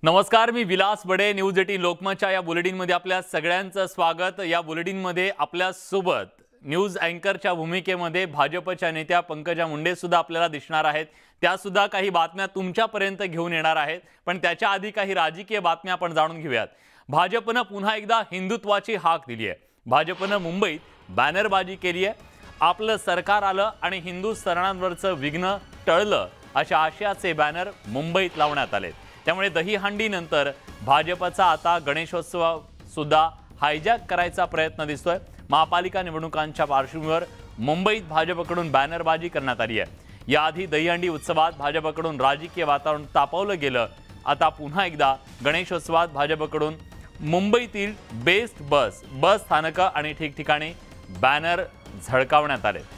नमस्कार, मी विलास बडे. न्यूज 18 लोकमतच्या या बुलेटिनमध्ये आपल्या सगळ्यांचं स्वागत. या बुलेटिनमध्ये आपल्या सोबत न्यूज अँकरच्या भूमिकेमध्ये भाजपच्या नेत्या पंकजा मुंडे सुद्धा आपल्याला दिसणार आहेत. त्या सुद्धा काही बातम्या तुमच्यापर्यंत घेऊन येणार आहेत. पण त्याच्या आधी काही राजकीय बातम्या आपण जाणून घेऊयात. भाजपनं पुन्हा एकदा हिंदुत्वाची हाक दिली आहे. भाजपनं मुंबईत बॅनरबाजी केली आहे. आपलं सरकार आलं आणि हिंदू सणांवरचं विघ्न टळलं अशा आशयाचे बॅनर मुंबईत लावण्यात आले. त्यामुळे दहीहंडीनंतर भाजपचा आता गणेशोत्सव सुद्धा हायजॅक करायचा प्रयत्न दिसतोय. महापालिका निवडणुकांच्या पार्श्वभूमीवर मुंबईत भाजपकडून बॅनरबाजी करण्यात आली आहे. याआधी दहीहंडी उत्सवात भाजपकडून राजकीय वातावरण तापवलं गेलं. आता पुन्हा एकदा गणेशोत्सवात भाजपकडून मुंबईतील बेस्ट बस स्थानकं आणि ठिकठिकाणी बॅनर झळकावण्यात आले.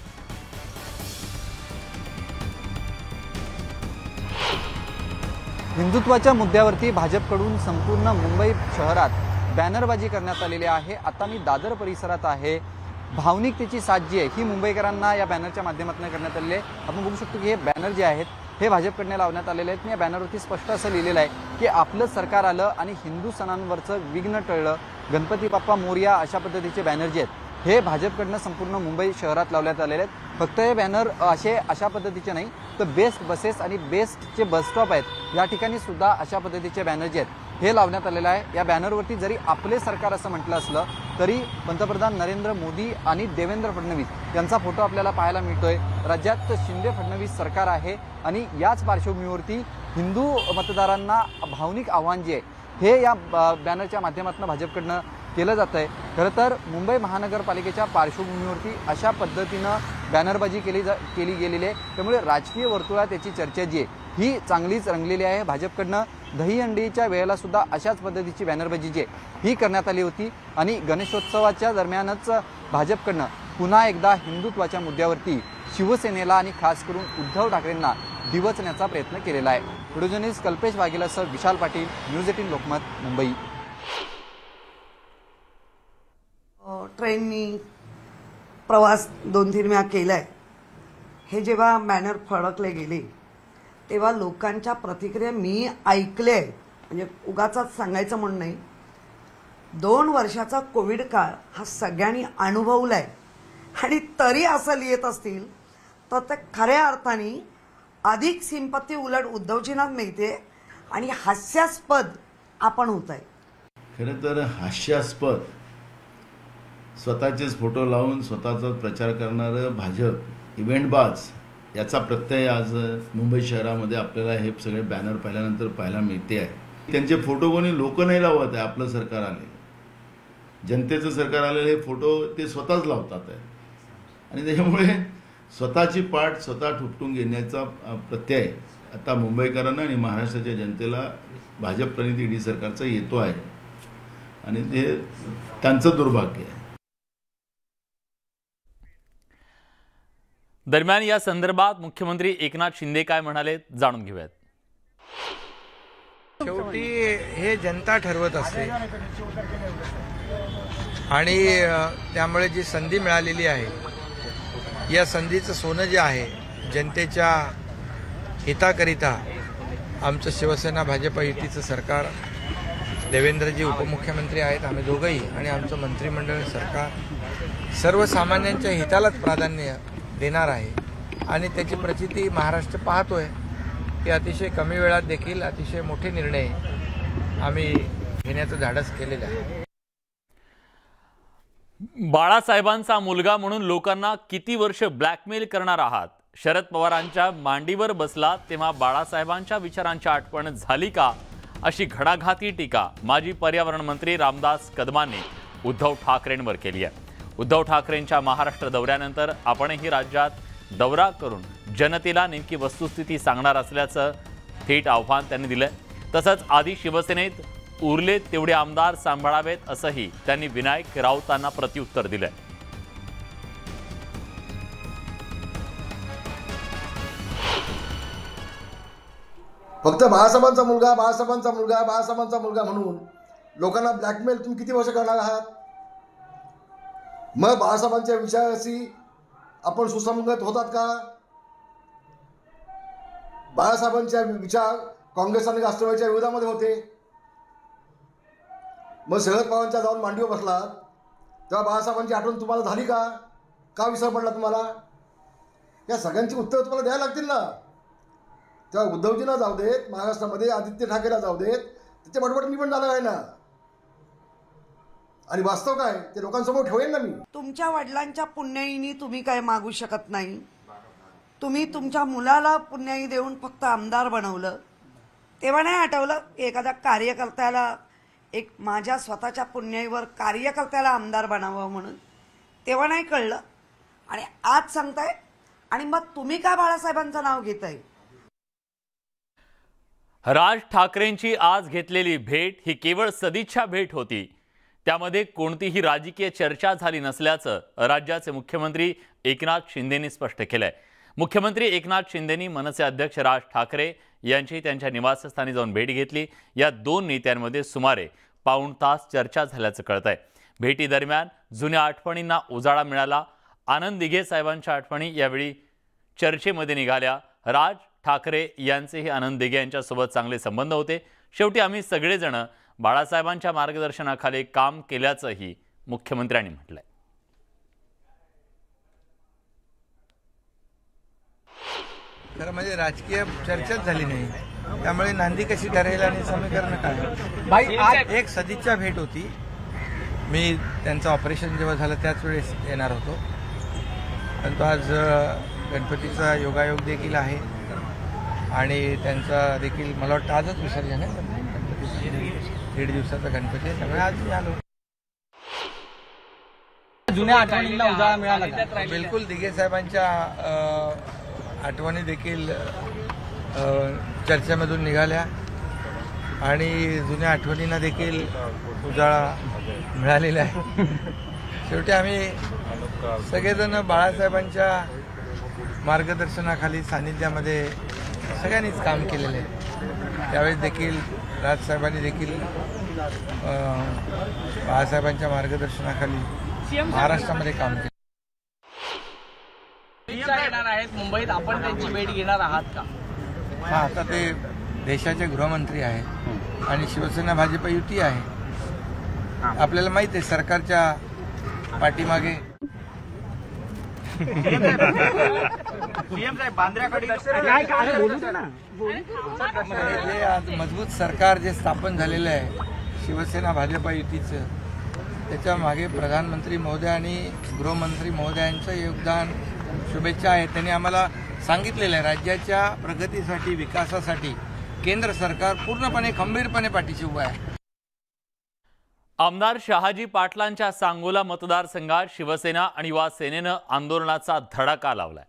हिंदुत्वाच्या मुद्द्यावरती भाजपकडून संपूर्ण मुंबई शहरात बॅनरबाजी करण्यात आलेली आहे. आता मी दादर परिसरात आहे. भावनिकतेची साथ जी आहे ही मुंबईकरांना या बॅनरच्या माध्यमातून करण्यात आलेली आहे. आपण बघू शकतो की हे बॅनर जे आहेत हे भाजपकडनं लावण्यात आलेले आहेत. या बॅनरवरती स्पष्ट असं लिहिलेलं आहे की आपलं सरकार आलं आणि हिंदू सणांवरचं विघ्न टळलं, गणपती बाप्पा मोरया अशा पद्धतीचे बॅनर जे आहेत हे भाजपकडनं संपूर्ण मुंबई शहरात लावण्यात आलेले आहेत. फक्त हे बॅनर अशा पद्धतीचे नाही तर बेस्ट बसेस आणि बेस्टचे बसस्टॉप आहेत या ठिकाणी सुद्धा अशा पद्धतीचे बॅनर जे आहेत हे लावण्यात आलेलं आहे. या बॅनरवरती जरी आपले सरकार असं म्हटलं असलं तरी पंतप्रधान नरेंद्र मोदी आणि देवेंद्र फडणवीस यांचा फोटो आपल्याला पाहायला मिळतोय. राज्यात शिंदे फडणवीस सरकार आहे आणि याच पार्श्वभूमीवरती हिंदू मतदारांना भावनिक आव्हान जे आहे हे या बॅनरच्या माध्यमातून भाजपकडनं केलं जात आहे. खरं तर मुंबई महानगरपालिकेच्या पार्श्वभूमीवरती अशा पद्धतीनं बॅनरबाजी केली गेलेली आहे. त्यामुळे राजकीय वर्तुळात याची चर्चा जी आहे ही चांगलीच रंगलेली आहे. भाजपकडनं दहीहंडीच्या वेळेला सुद्धा अशाच पद्धतीची बॅनरबाजी जी आहे ही करण्यात आली होती आणि गणेशोत्सवाच्या दरम्यानच भाजपकडनं पुन्हा एकदा हिंदुत्वाच्या मुद्द्यावरती शिवसेनेला आणि खास करून उद्धव ठाकरेंना डिवचण्याचा प्रयत्न केलेला आहे. Video journalist Kalpesh वाघेलासह Vishal Patil, news 18 Lokmat, Mumbai. ट्रेननी प्रवास 2-3 वेळा केलाय. हे जेव्हा बॅनर फडकले गेले तेव्हा लोकांच्या प्रतिक्रिया मी ऐकले. म्हणजे उगाचाच सांगायचं म्हणून नाही. 2 वर्षाचा कोविड काळ हा सगळ्यांनी अनुभवलाय आणि तरी असं लिहित असतील तर ते खऱ्या अर्थाने अधिक सिंपत्ती उलट उद्धवजींना मिळते आणि हास्यास्पद आपण होत आहे. खरं तर हास्यास्पद स्वतःचेच फोटो लावून स्वतःचा प्रचार करणारं भाजप इव्हेंटबाज याचा प्रत्यय आज मुंबई शहरामध्ये आपल्याला हे सगळे बॅनर पाहिल्यानंतर पाहायला मिळते आहे. त्यांचे फोटो कोणी लोक नाही लावत आहे. आपलं सरकार आलेलं, जनतेचं सरकार आलेलं हे फोटो ते स्वतःच लावतात आहे आणि त्याच्यामुळे स्वतःची पाठ स्वतः ठुपटून घेण्याचा प्रत्यय आता मुंबईकरांना आणि महाराष्ट्राच्या जनतेला भाजप प्रणित ईडी सरकारचा येतो आहे आणि ते त्यांचं दुर्भाग्य आहे. दरम्यान या संदर्भात मुख्यमंत्री एकनाथ शिंदे काय म्हणाले जाणून घेऊयात. शेवटी हे जनता ठरवत असते आणि त्यामुळे जी संधी मिळालेली आहे या संधीचं सोनं जे आहे जनतेच्या हिताकरिता आमचं शिवसेना भाजप युतीचं सरकार, देवेंद्रजी उपमुख्यमंत्री आहेत, आम्ही दोघंही आणि आमचं मंत्रिमंडळ सरकार सर्वसामान्यांच्या हितालाच प्राधान्य देणार आहे आणि त्याची प्रचिती महाराष्ट्र पाहतोय की अतिशय कमी वेळात देखील अतिशय मोठे निर्णय आम्ही घेण्याचं धाडस केलेलं आहे. बाळासाहेबांचा मुलगा म्हणून लोकांना किती वर्ष ब्लॅकमेल करणार आहात? शरद पवारांच्या मांडीवर बसला तेव्हा बाळासाहेबांच्या विचारांची आठवण झाली का, अशी घणाघाती टीका माजी पर्यावरण मंत्री रामदास कदमांनी उद्धव ठाकरेंवर केली आहे. उद्धव ठाकरेंच्या महाराष्ट्र दौऱ्यानंतर आपणही राज्यात दौरा करून जनतेला नेमकी वस्तुस्थिती सांगणार असल्याचं थेट आव्हान त्यांनी दिलंय. तसंच आधी शिवसेनेत उरले तेवढे आमदार सांभाळावेत असंही त्यांनी विनायक राऊतांना प्रत्युत्तर दिलंय. फक्त बाळासाहेबांचा मुलगा बाळासाहेबांचा मुलगा बाळासाहेबांचा मुलगा म्हणून लोकांना ब्लॅकमेल तुम्ही किती वर्ष करणार आहात? मग बाळासाहेबांच्या विचाराशी आपण सुसंगत होतात का? बाळासाहेबांचे विचार काँग्रेस आणि राष्ट्रवादीच्या विरोधामध्ये होते. मग शरद पवारांच्या जाऊन मांडीवर बसलात तेव्हा बाळासाहेबांची आठवण तुम्हाला झाली का विसर पडला तुम्हाला? या सगळ्यांची उत्तरं तुम्हाला द्यायला लागतील ना. तेव्हा उद्धवजींना जाऊ देत, महाराष्ट्रामध्ये आदित्य ठाकरेला जाऊ देत, त्याच्या बरोबर मी पण झालं आहे ना. आणि वास्तव काय ते लोकांसमोर ठेवेन ना मी. तुमच्या वडिलांच्या पुण्याईनी तुम्ही काय मागू शकत नाही. तुम्ही तुमच्या मुलाला पुण्याई देऊन फक्त आमदार बनवलं. तेव्हा नाही आठवलं की एखाद्या कार्यकर्त्याला एक माझ्या स्वतःच्या पुण्याईवर कार्यकर्त्याला आमदार बनावं म्हणून? तेव्हा नाही कळलं आणि आज सांगताय. आणि मग तुम्ही काय बाळासाहेबांचं नाव घेताय? राज ठाकरेंची आज घेतलेली भेट ही केवळ सदिच्छा भेट होती. त्यामध्ये कोणतीही राजकीय चर्चा झाली नसल्याचं राज्याचे मुख्यमंत्री एकनाथ शिंदेंनी स्पष्ट केलंय. मुख्यमंत्री एकनाथ शिंदेंनी मनसे अध्यक्ष राज ठाकरे यांची त्यांच्या निवासस्थानी जाऊन भेट घेतली. या दोन नेत्यांमध्ये सुमारे पाऊण तास चर्चा झाल्याचं कळतंय. भेटीदरम्यान जुन्या आठवणींना उजाळा मिळाला. आनंद दिघे साहेबांच्या आठवणी यावेळी चर्चेमध्ये निघाल्या. राज ठाकरे यांचेही आनंद दिघे यांच्यासोबत चांगले संबंध होते. शेवटी आम्ही सगळेजण बाळासाहेबांच्या मार्गदर्शनाखाली काम केल्याचंही मुख्यमंत्र्यांनी म्हटलंय. खरं म्हणजे राजकीय चर्चाच झाली नाही, त्यामुळे नांदी कशी ठरेल आणि समीकरण काय. आज एक सदिच्छा भेट होती. मी त्यांचं ऑपरेशन जेव्हा झालं त्याच वेळेस येणार होतो, परंतु आज गणपतीचा योगायोग देखील आहे आणि त्यांचा देखील मला वाटतं आजच विसर्जन आहे. गणपतीचं 1.5 दिवसाचा गणपती आहे, त्यामुळे आज मी आलो. जुन्या आठवणींना उजाळा मिळाला. बिलकुल दिघे साहेबांच्या आठवणी देखील चर्चेमधून निघाल्या आणि जुन्या आठवणींना देखील उजाळा मिळालेला आहे. शेवटी आम्ही सगळेजण बाळासाहेबांच्या मार्गदर्शनाखाली सानिध्यामध्ये सगळ्यांनीच काम केलेलं आहे. त्यावेळेस देखील राजसाहेबांनी देखील बाळासाहेबांच्या मार्गदर्शनाखाली महाराष्ट्रामध्ये काम केलं. येणार आहेत मुंबईत, आपण त्यांची भेट घेणार आहात का? हां, आता ते देशाचे गृहमंत्री आहेत आणि शिवसेना भाजप युती आहे. आपल्याला माहिती आहे सरकारच्या पाठीमागे जे आज मजबूत सरकार जे स्थापन झालेलं आहे शिवसेना भाजप युतीचं, त्याच्या मागे प्रधानमंत्री महोदय आणि गृहमंत्री महोदयांचं योगदान, शुभेच्छा आहेत. त्यांनी आम्हाला सांगितलेलं आहे राज्याच्या प्रगतीसाठी, विकासासाठी केंद्र सरकार पूर्णपणे खंबीरपणे पाठीशी उभं आहे. आमदार शहाजी पाटलांच्या सांगोला मतदारसंघात शिवसेना आणि युवा सेनेनं आंदोलनाचा धडाका लावलाय.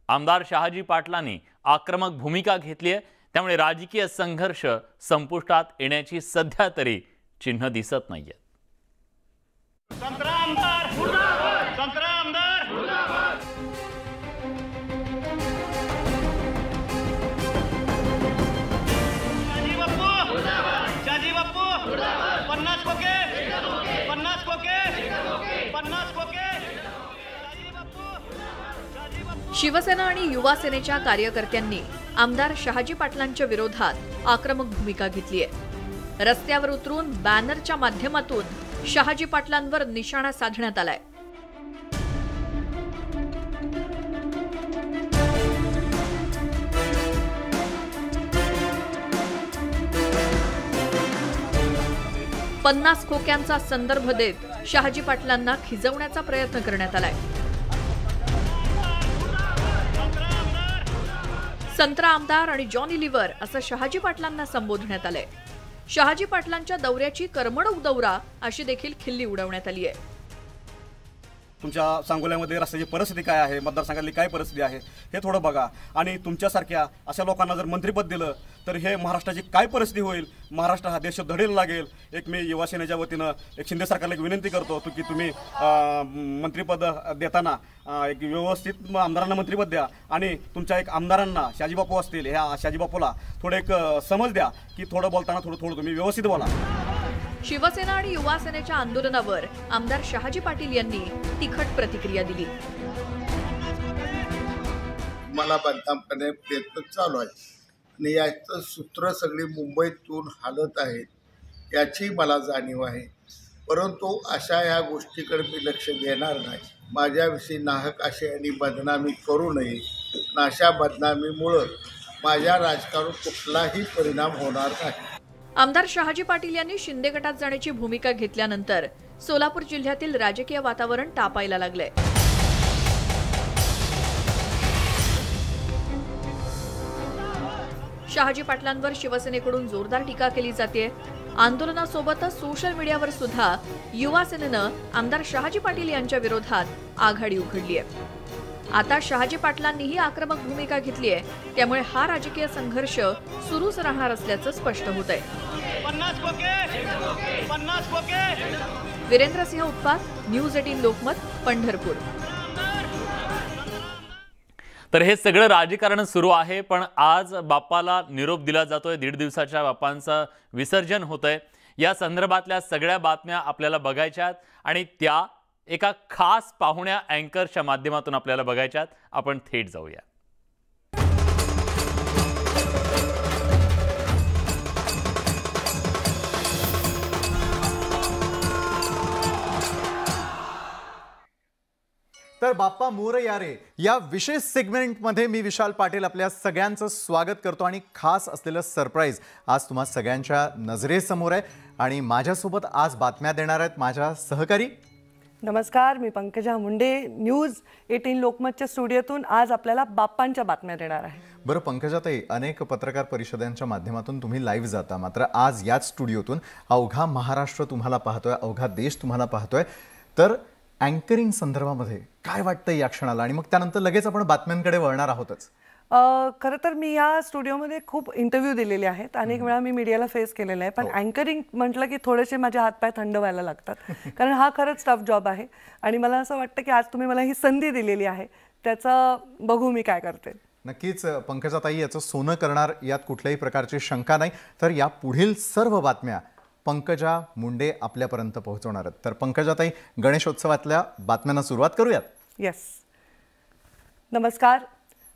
आमदार शहाजी पाटलांनी आक्रमक भूमिका घेतली आहे, त्यामुळे राजकीय संघर्ष संपुष्टात येण्याची सध्या तरी चिन्ह दिसत नाहीये. शिवसेना आणि युवा सेनेच्या कार्यकर्त्यांनी आमदार शहाजी पाटलांच्या विरोधात आक्रमक भूमिका घेतली आहे. रस्त्यावर उतरून बॅनरच्या माध्यमातून शहाजी पाटलांवर निशाणा साधण्यात आलाय. पन्नास खोक्यांचा संदर्भ देत शहाजी पाटलांना खिजवण्याचा प्रयत्न करण्यात आलाय. संत्रा आमदार आणि जॉनी लिव्हर असं शहाजी पाटलांना संबोधण्यात आलंय. शहाजी पाटलांच्या दौऱ्याची करमणूक दौरा अशी देखील खिल्ली उडवण्यात आली आहे. तुमच्या सांगोल्यामध्ये रस्त्याची परिस्थिती काय आहे, मतदारसंघातली काय परिस्थिती आहे हे थोडं बघा. आणि तुमच्यासारख्या अशा लोकांना जर मंत्रिपद दिलं तर हे महाराष्ट्राची काय परिस्थिती होईल, महाराष्ट्र हा देश धडेल लागेल. एक मी युवा सेनेच्या वतीनं एक शिंदे सरकारला एक विनंती करतो की तुम्ही मंत्रिपद देताना एक व्यवस्थित आमदारांना मंत्रिपद द्या आणि तुमच्या एक आमदारांना शहाजीबापू असतील, ह्या शहाजीबापूला थोडं एक समज द्या की थोडं बोलताना थोडं तुम्ही व्यवस्थित बोला. शिवसेना आणि युवा सेनेच्या आंदोलनावर आमदार शहाजी पाटील यांनी तिखट प्रतिक्रिया दिली. मला बांधकाम करण्याचा प्रयत्न चालू आहे आणि याचं सूत्र सगळी मुंबईतून हालत आहेत याची मला जाणीव आहे. परंतु अशा ह्या गोष्टीकडे मी लक्ष देणार नाही. माझ्याविषयी नाहक अशी आणि बदनामी करू नये. अशा बदनामीमुळं माझ्या राजकारणावर कुठलाही परिणाम होणार नाही. आमदार शहाजी पाटील यांनी शिंदे गटात जाण्याची भूमिका घेतल्यानंतर सोलापूर जिल्ह्यातील राजकीय वातावरण तापायला लागलंय. शहाजी पाटलांवर शिवसेनेकडून जोरदार टीका केली जाते. आंदोलनासोबतच सोशल मीडियावर सुद्धा युवा सेनेनं आमदार शहाजी पाटील यांच्या विरोधात आघाडी उघडली आहे. आता शहाजी पाटलांनीही आक्रमक भूमिका घेतली आहे, त्यामुळे हा राजकीय संघर्ष सुरूच राहणार असल्याचं स्पष्ट होत आहे. वीरेंद्र सिंह उत्पात, न्यूज 18 लोकमत, पंढरपूर. तर हे सगळं राजकारण सुरू आहे, पण आज बाप्पाला निरोप दिला जातोय. 1.5 दिवसाच्या बाप्पांचं विसर्जन होतंय. या संदर्भातल्या सगळ्या बातम्या आपल्याला बघायच्यात आणि त्या एका खास पाहुण्या अँकरच्या माध्यमातून आपल्याला बघायच्यात. आपण थेट जाऊया. तर बाप्पा मोरया रे या विशेष सेगमेंटमध्ये मी विशाल पाटील आपल्या सगळ्यांचं स्वागत करतो आणि खास असलेलं सरप्राईज आज तुम्हा सगळ्यांच्या नजरेसमोर आहे आणि माझ्यासोबत आज बातम्या देणार आहेत माझ्या सहकारी. नमस्कार, मी पंकजा मुंडे न्यूज 18 लोकमतच्या स्टुडिओतून आज आपल्याला बाप्पांच्या बातम्या देणार आहे. बरं पंकजाताई, अनेक पत्रकार परिषदांच्या माध्यमातून तुम्ही लाईव्ह जाता, मात्र आज याच स्टुडिओतून अवघा महाराष्ट्र तुम्हाला पाहतोय, अवघा देश तुम्हाला पाहतोय. तर अँकरिंग संदर्भामध्ये काय वाटतं या क्षणाला आणि मग त्यानंतर लगेच आपण बातम्यांकडे वळणार आहोतच. खरं तर मी या स्टुडिओमध्ये खूप इंटरव्ह्यू दिलेले आहेत, अनेक वेळा मी मीडियाला फेस केलेलं आहे, पण अँकरिंग म्हटलं की थोडेसे माझे हातपाय थंड व्हायला लागतात कारण हा खरंच टफ जॉब आहे आणि मला असं वाटतं की आज तुम्ही मला ही संधी दिलेली आहे, त्याचं बघू मी काय करते. नक्कीच पंकजाताई, याचं सोनं करणार यात कुठल्याही प्रकारची शंका नाही. तर या पुढील सर्व बातम्या पंकजा मुंडे आपल्यापर्यंत पोहोचवणार आहेत. तर पंकजाताई, गणेशोत्सवातल्या बातम्यांना सुरुवात करूयात. येस, नमस्कार.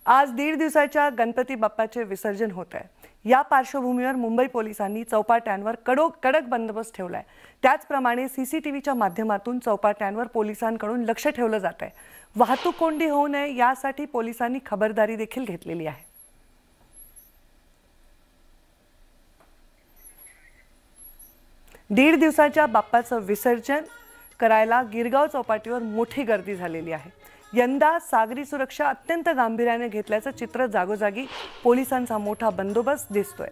आज 1.5 दिवसाच्या गणपती बाप्पाचे विसर्जन होत आहे. या पार्श्वभूमीवर मुंबई पोलिसांनी चौपाट्यांवर कडक बंदोबस्त ठेवलाय. त्याचप्रमाणे CCTVच्या माध्यमातून चौपाट्यांवर पोलिसांकडून लक्ष ठेवलं जात आहे. वाहतूक कोंडी होऊ नये यासाठी पोलिसांनी खबरदारी देखील घेतलेली आहे. 1.5 दिवसाच्या बाप्पाचं विसर्जन करायला गिरगाव चौपाटीवर मोठी गर्दी झालेली आहे. यंदा सागरी सुरक्षा अत्यंत गांभीर्याने घेतल्याचं चित्र जागोजागी पोलिसांचा मोठा बंदोबस्त दिसतोय.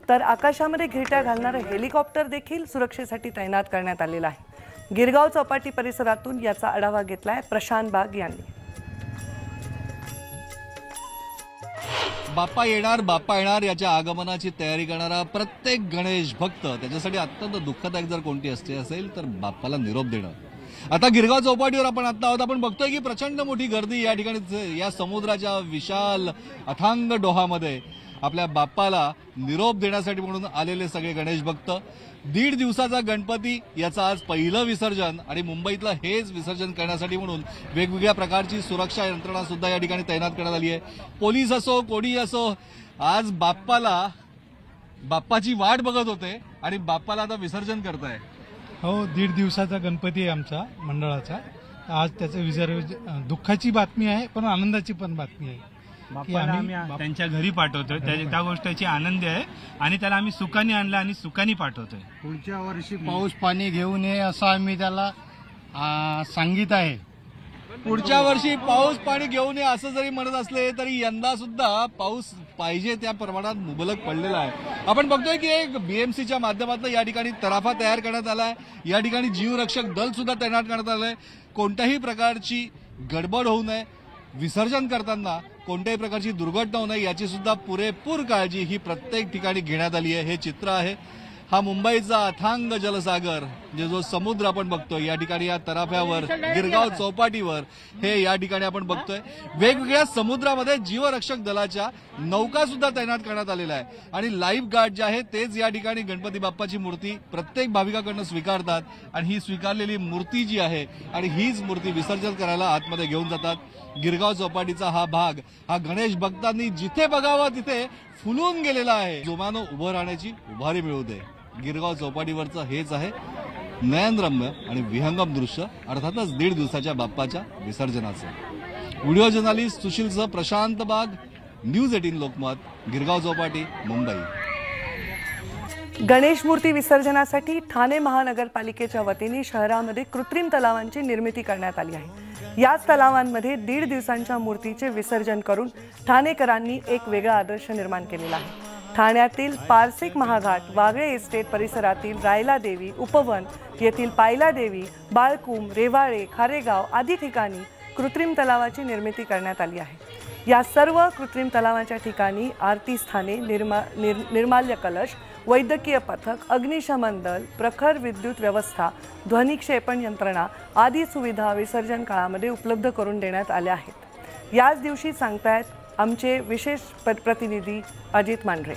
तर आकाशामध्ये घिरट्या घालणारं हेलिकॉप्टर देखील सुरक्षेसाठी तैनात करण्यात आलेलं आहे. गिरगाव चौपाटी परिसरातून याचा आढावा घेतलाय प्रशांत बाग यांनी. बाप्पा येणार याच्या आगमनाची तयारी करणारा प्रत्येक गणेश भक्त त्याच्यासाठी अत्यंत दुःखदायक जर कोणती असेल तर बाप्पाला निरोप देणं. आता गिरगाव चौपाटीवर आपण आहोत. आपण बघतोय की प्रचंड मोठी गर्दी या ठिकाणी या समुद्राच्या विशाल अथांग डोहामध्ये आपल्या बाप्पाला निरोप देण्यासाठी म्हणून आलेले सगळे गणेश भक्त. 1.5 दिवसाचा गणपती याचं आज पहिलं विसर्जन आणि मुंबईतलं हेच विसर्जन करण्यासाठी म्हणून वेगवेगळ्या प्रकारची सुरक्षा यंत्रणा सुद्धा या ठिकाणी तैनात करण्यात आली आहे. पोलीस असो कोणी असो आज बाप्पाची वाट बघत होते आणि बाप्पाला आता विसर्जन करताय. हो, 1.5 दिवसाचा गणपती आहे आमचा मंडळाचा. आज त्याचं विसर्जन दुःखाची बातमी आहे पण आनंदाची पण बातमी आहे की आम्ही त्यांच्या घरी पाठवतोय. त्या गोष्टीची आनंदी आहे आणि त्याला आम्ही सुखाने आणलं आणि सुखाने पाठवतोय. पुढच्या वर्षी पाऊस पाणी घेऊन ये असं आम्ही त्याला सांगित आहे. पुढच्या वर्षी पाऊस पाणी घेऊन ये असं जरी म्हणत असले तरी यंदा सुद्धा पाऊस पाहिजे त्या प्रमाणात मुबलक पडलेला आहे. आपण बघतोय की एक BMCच्या माध्यमातून या ठिकाणी तराफा तयार करण्यात आलाय. या ठिकाणी जीवरक्षक दल सुद्धा तैनात करण्यात आलंय. कोणत्याही प्रकारची गडबड होऊ नये, विसर्जन करताना कोणत्याही प्रकारची दुर्घटना होऊ नये याची सुद्धा पुरेपूर काळजी ही प्रत्येक ठिकाणी घेण्यात आली आहे. हे चित्र आहे. हा मुंबईचा अथांग जलसागर जो समुद्र आपण बघतोय या ठिकाणी या तराफ्यावर गिरगाव चौपाटीवर हे या ठिकाणी आपण बघतोय. वेगवेगळ्या समुद्रामध्ये जीवरक्षक दलाच्या नौका सुद्धा तैनात करण्यात आलेल्या आहे आणि लाईफ गार्ड जे आहे तेच या ठिकाणी गणपती बाप्पाची मूर्ती प्रत्येक भाविकाकडनं स्वीकारतात आणि ही स्वीकारलेली मूर्ती जी आहे आणि हीच मूर्ती विसर्जन करायला आतमध्ये घेऊन जातात. गिरगाव चौपाटीचा हा भाग हा गणेश भक्तांनी जिथे बघावा तिथे फुलून गेलेला आहे. जोमानं उभं राहण्याची उभारी मिळू दे. गिरगाव चौपाटीवरचं हेच आहे नयनरम्य आणि विहंगम दृश्य, अर्थातच 1.5 दिवसाच्या बाप्पाच्या विसर्जनाचं। व्हिडिओ जर्नलिस्ट सुशीलसह प्रशांत बाग, न्यूज 18 लोकमत, गिरगाव चौपाटी, मुंबई। गणेश मूर्ती विसर्जनासाठी ठाणे महानगरपालिकेच्या वतीने शहरामध्ये कृत्रिम तलावांची निर्मिती करण्यात आली आहे। याच तलावांमध्ये 1.5 दिवसांच्या मूर्तीचे विसर्जन करून ठाणेकरांनी एक वेगळा आदर्श निर्माण केलेला आहे। ठाण्यातील पारसिक महाघाट, वागळे एस्टेट परिसरातील रायला देवी, उपवन येथील पायला देवी, बाळकुम, रेवाळे, खारेगाव आदी ठिकाणी कृत्रिम तलावाची निर्मिती करण्यात आली आहे। या सर्व कृत्रिम तलावांच्या ठिकाणी आरती स्थाने, निर्माल्य कलश, वैद्यकीय पथक, अग्निशमन दल, प्रखर विद्युत व्यवस्था, ध्वनिक्षेपण यंत्रणा आदी सुविधा विसर्जन काळामध्ये उपलब्ध करून देण्यात आल्या आहेत। याच दिवशी सांगतायत आमचे विशेष प्रतिनिधी अजित मांढरे।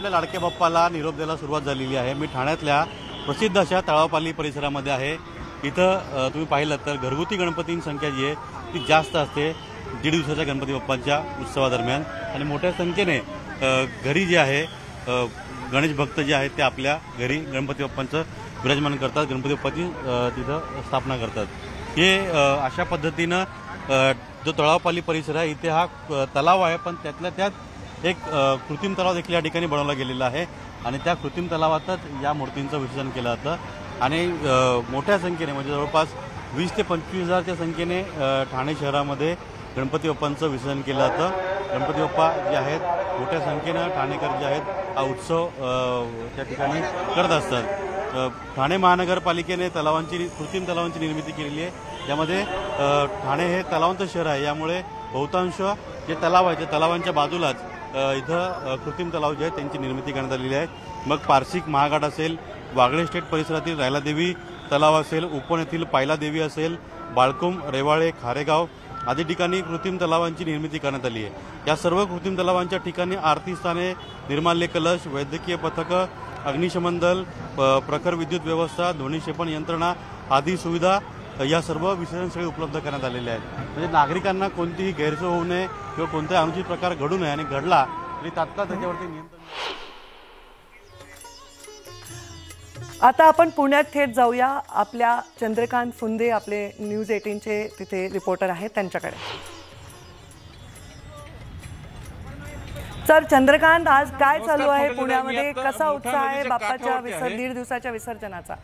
लाडक्या बाप्पाला निरोप द्यायला सुरुवात झालेली आहे। मी ठाण्यातल्या प्रसिद्ध अशा तळावपाली परिसरामध्ये आहे। इथं तुम्ही पाहिलं तर घरगुती गणपतींची संख्या जी आहे ती जास्त असते 1.5 दिवसाच्या गणपती बाप्पांच्या उत्सवादरम्यान, आणि मोठ्या संख्येने घरी जे आहे गणेश भक्त जे आहेत ते आपल्या घरी गणपती बाप्पांचं विराजमान करतात, गणपती बाप्पाची तिथं स्थापना करतात। हे अशा पद्धतीनं जो तळावपाली परिसर आहे इथे हा तलाव आहे, पण त्यातल्या त्यात एक कृत्रिम तलाव देखील या ठिकाणी बनवला गेलेला आहे, आणि त्या कृत्रिम तलावातच या मूर्तींचं विसर्जन केलं जातं। आणि मोठ्या संख्येने म्हणजे जवळपास 20 ते 25,000च्या संख्येने ठाणे शहरामध्ये गणपती बाप्पांचं विसर्जन केलं जातं। गणपती बाप्पा जे आहेत मोठ्या संख्येनं ठाणेकर जे आहेत हा उत्सव त्या ठिकाणी करत असतात। ठाणे महानगरपालिकेने कृत्रिम तलावांची निर्मिती केलेली आहे। यामध्ये ठाणे हे तलावांचं शहर आहे, यामुळे बहुतांश जे तलाव आहे त्या तलावांच्या बाजूलाच इथं कृत्रिम तलाव जे आहेत त्यांची निर्मिती करण्यात आलेली आहे। मग पारसिक महाघाट असेल, वागळे स्टेट परिसरातील रायलादेवी तलाव असेल, उपवन येथील पायला देवी असेल, बाळकुम, रेवाळे, खारेगाव आदी ठिकाणी कृत्रिम तलावांची निर्मिती करण्यात आली आहे। या सर्व कृत्रिम तलावांच्या ठिकाणी आरती स्थाने, निर्माल्य कलश, वैद्यकीय पथकं, अग्निशमन दल, प्रखर विद्युत व्यवस्था, ध्वनिक्षेपण यंत्रणा आदी सुविधा या सर्व विसर्जनस्थळी उपलब्ध करण्यात आलेल्या आहेत। म्हणजे नागरिकांना कोणतीही गैरसोय होऊ नये किंवा कोणताही अनुचित प्रकार घडू नये, आणि घडला तरी तात्काळ त्याच्यावरती नियंत्रण। आता आपण पुण्यात थेट जाऊया। आपल्या चंद्रकांत फुंदे आपले न्यूज 18चे तिथे रिपोर्टर आहेत त्यांच्याकडे। सर चंद्रकांत, आज काय चालू आहे पुण्यामध्ये, कसा उत्साह आहे बाप्पाच्या 1.5 दिवसाच्या विसर्जनाचा?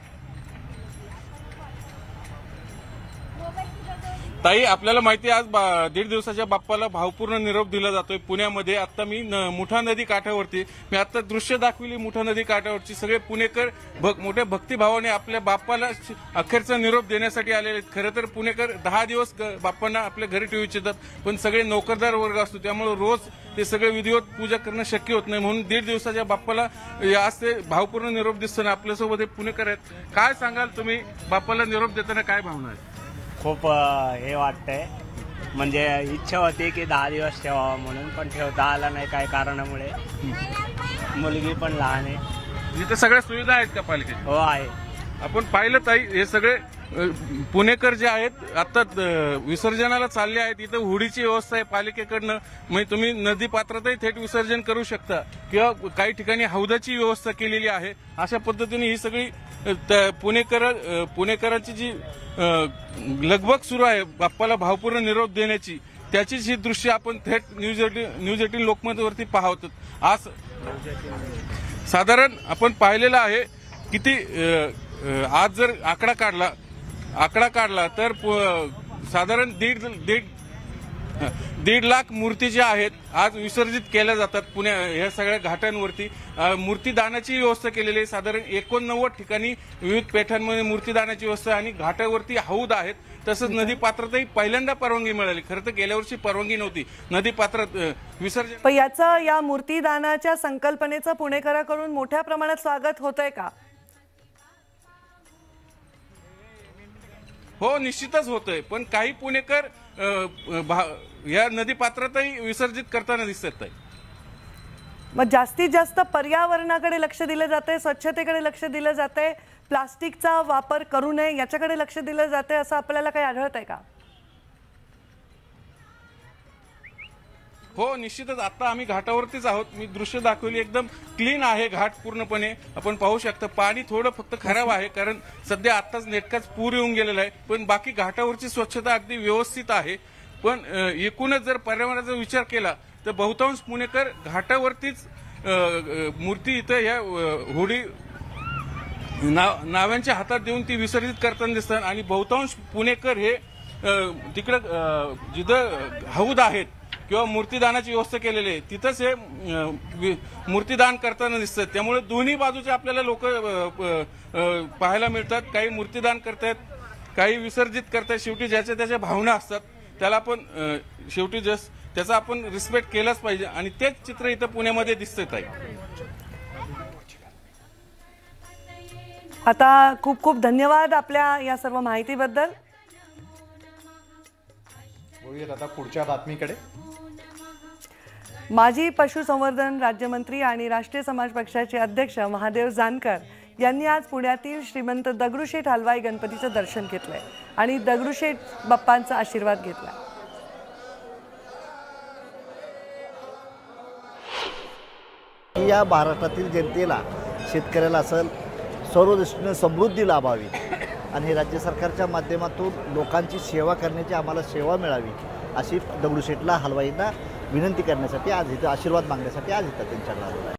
ताई, आपल्याला माहिती आहे आज 1.5 दिवसाच्या बाप्पाला भावपूर्ण निरोप दिला जातोय पुण्यामध्ये। आता मी मुठा नदी काठावरती आता दृश्य दाखविली। मुठा नदी काठावरची सगळे पुणेकर मोठ्या भक्तिभावाने आपल्या बाप्पाला अखेरचा निरोप देण्यासाठी आलेले आहेत। खरं तर पुणेकर 10 दिवस बाप्पांना आपल्या घरी ठेवू इच्छितात, पण सगळे नोकरदार वर्ग असतो, त्यामुळे रोज ते सगळे विधिवत पूजा करणं शक्य होत नाही, म्हणून 1.5 दिवसाच्या बाप्पाला आज ते भावपूर्ण निरोप दिसताना आपल्यासोबत हे पुणेकर आहेत। काय सांगाल तुम्ही, बाप्पाला निरोप देताना काय भावना आहे? खूप हे वाटतंय, म्हणजे इच्छा होती की 10 दिवस ठेवावं म्हणून, पण ठेवता आला नाही काही कारणामुळे। मुलगी पण लहान आहे। इथे सगळ्या सुविधा आहेत का पालिकेत? हो आहे। आपण पाहिलं ताई, हे सगळे पुणेकर जे आहेत आता विसर्जनाला चालले आहेत। इथं होडीची व्यवस्था आहे पालिकेकडनं, म्हणजे तुम्ही नदी पात्रातही थेट विसर्जन करू शकता, किंवा काही ठिकाणी हौदाची व्यवस्था केलेली आहे। अशा पद्धतीने ही सगळी पुणेकरांची जी लगबग सुरू आहे बाप्पाला भावपूर्ण निरोप देण्याची, त्याचीच ही दृश्य आपण थेट न्यूज 18 लोकमतवरती पाहतो। आज साधारण आपण पाहिलेलं आहे किती, आज जर आकडा काढला तर साधारण 1.5 लाख मूर्ती ज्या आहेत आज विसर्जित केल्या जातात पुण्या या सगळ्या घाटांवरती। मूर्तीदानाची व्यवस्था केलेली आहे। साधारण 89 ठिकाणी विविध पेठांमध्ये मूर्तीदानाची व्यवस्था, आणि घाटावरती हौद आहेत। तसंच नदी पात्रातही पहिल्यांदा परवानगी मिळाली, खरं तर गेल्या वर्षी परवानगी नव्हती नदी पात्रात विसर्जन। पण या मूर्तीदानाच्या संकल्पनेचं पुणेकरांकडून मोठ्या प्रमाणात स्वागत होतंय का? हो, निश्चितच होतंय, पण काही पुणेकर या नदी पात्रातही विसर्जित करताना दिसत आहे। मग जास्तीत जास्त पर्यावरणाकडे लक्ष दिलं जातंय, स्वच्छतेकडे लक्ष दिलं जातंय, प्लास्टिकचा वापर करू नये याच्याकडे लक्ष दिलं जातंय, असं आपल्याला काही आढळतंय का? हो, निश्चितच आता आम्ही घाटावरतीच आहोत. मी दृश्य दाखवली, एकदम क्लीन आहे घाट पूर्णपणे. आपण पाहू शकता पाणी थोडं फक्त खराब आहे, कारण सध्या आताच नेटकाच पूर येऊन गेलेला आहे. पण बाकी घाटावरची स्वच्छता अगदी व्यवस्थित आहे. पण एकूणच जर पर्यावरणाचा विचार केला तर बहुतांश पुणेकर घाटावरतीच मूर्ती इथं या होडी नाव्यांच्या हातात देऊन ती विसर्जित करताना दिसतात. आणि बहुतांश पुणेकर हे तिकडं जिथं हौद आहेत किंवा मूर्तीदानाची व्यवस्था केलेली आहे तिथंच हे मूर्तीदान करताना दिसतात. त्यामुळे दोन्ही बाजूचे आपल्याला लोक पाहायला मिळतात. काही मूर्तीदान करतायत, काही विसर्जित करतायत. शेवटी ज्याच्या त्याच्या भावना असतात, त्याला आपण शेवटी त्याचा आपण रिस्पेक्ट केलाच पाहिजे. आणि तेच चित्र इथं पुण्यामध्ये दिसतंय ताई. आता खूप खूप धन्यवाद आपल्या या सर्व माहितीबद्दल. बोलूयात आता पुढच्या बातमीकडे. माजी पशुसंवर्धन राज्यमंत्री आणि राष्ट्रीय समाज पक्षाचे अध्यक्ष महादेव जानकर यांनी आज पुण्यातील श्रीमंत दगडूशेठ हलवाई गणपतीचं दर्शन घेतलंय आणि दगडूशेठ बाप्पांचा आशीर्वाद घेतला. या महाराष्ट्रातील जनतेला, शेतकऱ्याला असेल, सर्व दृष्टीने समृद्धी लाभावी आणि हे राज्य सरकारच्या माध्यमातून लोकांची सेवा करण्याची आम्हाला सेवा मिळावी अशी दगडूशेठला हलवाईंना विनंती करण्यासाठी आज इथं आशीर्वाद मागण्यासाठी आज इथं त्यांच्याकडे आलेला आहे.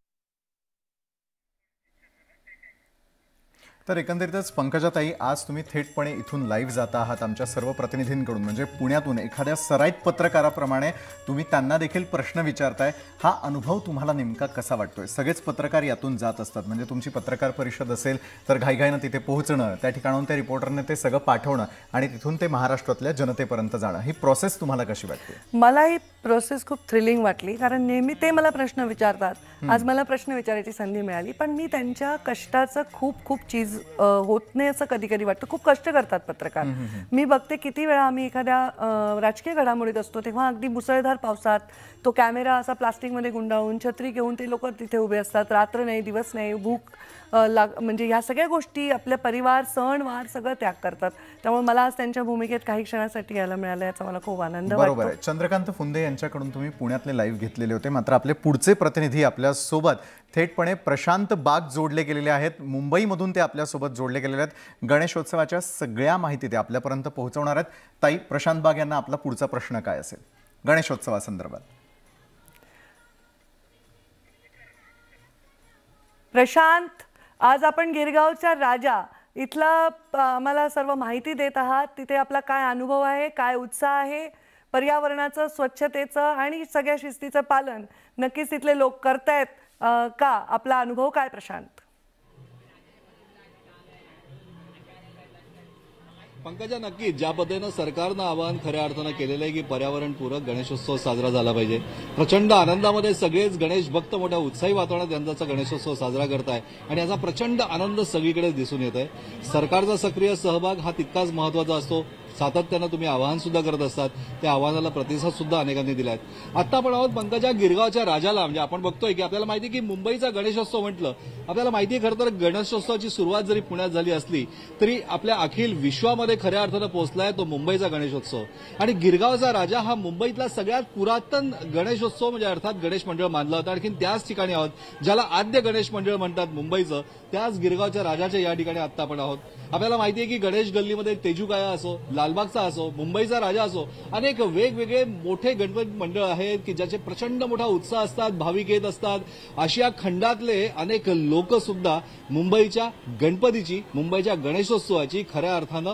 तर एकंदरीतच पंकजाताई, आज तुम्ही थेटपणे इथून लाईव्ह जाता आहात आमच्या सर्व प्रतिनिधींकडून, म्हणजे पुण्यातून एखाद्या सराईत पत्रकाराप्रमाणे तुम्ही त्यांना देखील प्रश्न विचारताय. हा अनुभव तुम्हाला नेमका कसा वाटतोय? सगळेच पत्रकार यातून जात असतात, म्हणजे तुमची पत्रकार परिषद असेल तर घाईघाईनं तिथे पोहोचणं, त्या ठिकाणाहून त्या रिपोर्टरने ते सगळं पाठवणं आणि तिथून ते महाराष्ट्रातल्या जनतेपर्यंत जाणं, ही प्रोसेस तुम्हाला कशी वाटते? मला ही प्रोसेस खूप थ्रिलिंग वाटली, कारण नेहमी ते मला प्रश्न विचारतात. आज मला प्रश्न विचारायची संधी मिळाली, पण मी त्यांच्या कष्टाचं खूप चीज होत नाही असं कधी कधी वाटतं. खूप कष्ट करतात पत्रकार. मी बघते किती वेळा आम्ही एखाद्या राजकीय घडामोडीत असतो तेव्हा अगदी मुसळधार पावसात तो कॅमेरा असा प्लास्टिकमध्ये गुंडाळून छत्री घेऊन ते लोक तिथे उभे असतात. रात्र नाही, दिवस नाही, भूक म्हणजे ह्या सगळ्या गोष्टी, आपल्या परिवार, सण वार सगळं त्याग करतात. त्यामुळे मला आज त्यांच्या भूमिकेत काही क्षणासाठी यायला मिळालं, याचा मला खूप आनंद वाटतो. बरोबर आहे. चंद्रकांत फुंदे यांच्याकडून तुम्ही पुण्यातले लाईव्ह घेतलेले होते, मात्र आपले पुढचे प्रतिनिधी आपल्या सोबत थेटपणे प्रशांत बाग जोडले गेलेले आहेत. मुंबईमधून ते आपल्यासोबत जोडले गेलेले आहेत. गणेशोत्सवाच्या सगळ्या माहिती ते आपल्यापर्यंत पोहोचवणार आहेत. ताई, प्रशांत बाग यांना आपला पुढचा प्रश्न काय असेल गणेशोत्सवासंदर्भात? प्रशांत, आज आपण गिरगावच्या राजा इथला आम्हाला सर्व माहिती देत आहात. तिथे आपला काय अनुभव आहे, काय उत्साह आहे? पर्यावरणाचं, स्वच्छतेचं आणि सगळ्या शिस्तीचं पालन नक्कीच तिथले लोक करतायत का? आपला अनुभव काय प्रशांत? पंकजा, नक्कीच ज्या पद्धतीनं सरकारनं आवाहन खऱ्या अर्थानं केलेलं आहे की पर्यावरणपूरक गणेशोत्सव साजरा झाला पाहिजे, प्रचंड आनंदामध्ये सगळेच गणेश भक्त मोठ्या उत्साही वातावरणात यंदाचा गणेशोत्सव साजरा करताय आणि याचा प्रचंड आनंद सगळीकडे दिसून येत आहे. सरकारचा सक्रिय सहभाग हा तितकाच महत्वाचा असतो. सातत्यानं तुम्ही आवाहन सुद्धा करत असतात, त्या आवाहनाला प्रतिसाद सुद्धा अनेकांनी दिलाय. आता आपण आहोत पंकजा गिरगावच्या राजाला. म्हणजे आपण बघतोय की आपल्याला माहिती की मुंबईचा गणेशोत्सव म्हटलं, आपल्याला माहिती खरं तर गणेशोत्सवाची सुरुवात जरी पुण्यात झाली असली तरी आपल्या अखिल विश्वामध्ये खऱ्या अर्थानं पोहोचलाय तो मुंबईचा गणेशोत्सव. आणि गिरगावचा राजा हा मुंबईतला सगळ्यात पुरातन गणेशोत्सव म्हणजे अर्थात गणेश मंडळ मानला होता. आणखी त्याच ठिकाणी आहोत ज्याला आद्य गणेश मंडळ म्हणतात मुंबईचं, त्याच गिरगावच्या राजाच्या या ठिकाणी आता आपण आहोत. आपल्याला माहिती आहे की गणेश गल्लीमध्ये तेजूकाया असो, लालबागचा असो, मुंबईचा राजा असो, अनेक वेगवेगळे मोठे गणपती मंडळ आहेत की ज्याचे प्रचंड मोठा उत्साह असतात, भाविक येत असतात. आशिया खंडातले अनेक लोक सुद्धा मुंबईच्या गणपतीची, मुंबईच्या गणेशोत्सवाची खऱ्या अर्थानं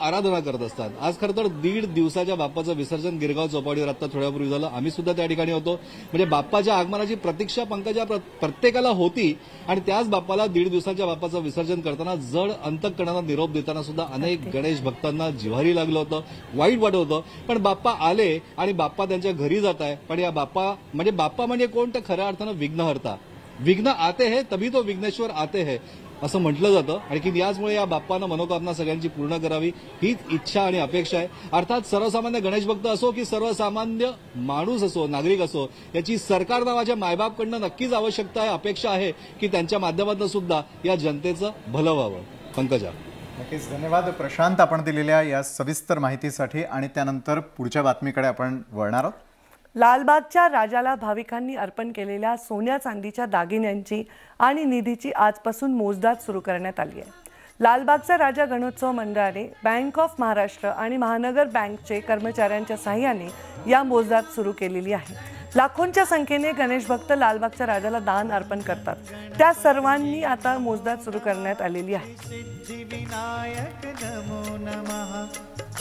आराधना करत असतात. आज खरं तर 1.5 दिवसाच्या बाप्पाचं विसर्जन गिरगाव चौपाटीवर आता थोड्यापूर्वी झालं. आम्ही सुद्धा त्या ठिकाणी होतो. म्हणजे बाप्पाच्या आगमनाची प्रतीक्षा पंकजा प्रत्येकाला होती आणि त्याच बाप्पाला 1.5 दिवसाच्या बाप्पाचं विसर्जन करताना जड अंतःकरणाला निरोप देताना सुद्धा अनेक गणेश भक्तांना जिव्हारी लागलं होतं, वाईट वाटत होतं. पण बाप्पा आले आणि बाप्पा त्यांच्या घरी जात आहे. पण या बाप्पा म्हणजे कोण? तर खऱ्या अर्थानं विघ्नहर्ता. विघ्न आते है तभी तो विघ्नेश्वर आते है असं म्हटलं जातं. आणि याचमुळे या बाप्पानं मनोकामना सगळ्यांची पूर्ण करावी हीच इच्छा आणि अपेक्षा आहे. अर्थात सर्वसामान्य गणेश भक्त असो की सर्वसामान्य माणूस असो, नागरिक असो, याची सरकार नावाच्या मायबापकडनं नक्कीच आवश्यकता आहे, अपेक्षा आहे की त्यांच्या माध्यमातून सुद्धा या जनतेचं भलं व्हावं. पंकजा, नक्कीच धन्यवाद प्रशांत आपण दिलेल्या या सविस्तर माहितीसाठी. आणि त्यानंतर पुढच्या बातमीकडे आपण वळणार आहोत. लालबागच्या राजाला भाविकांनी अर्पण केलेल्या सोन्या चांदीच्या दागिन्यांची आणि निधीची आजपासून मोजदाद सुरू करण्यात आली आहे. लालबागचा राजा गणोत्सव मंडळाने बँक ऑफ महाराष्ट्र आणि महानगर बँकचे कर्मचाऱ्यांच्या साहाय्याने या मोजदाद सुरू केलेली आहे. लाखोंच्या संख्येने गणेश भक्त लालबागच्या राजाला दान अर्पण करतात. त्या सर्वांनी आता मोजदाद सुरू करण्यात आलेली आहे. सिद्धिविनायक नमो नमः,